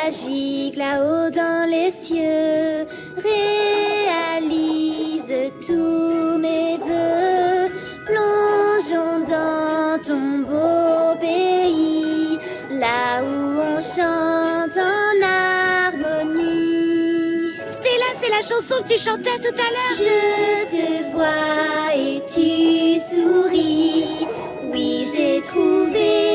magique là-haut dans les cieux. Réalise tous mes vœux. Plongeons dans ton beau pays, là où on chante en harmonie. Stella, c'est la chanson que tu chantais tout à l'heure. Je te vois et tu souris. Oui, j'ai trouvé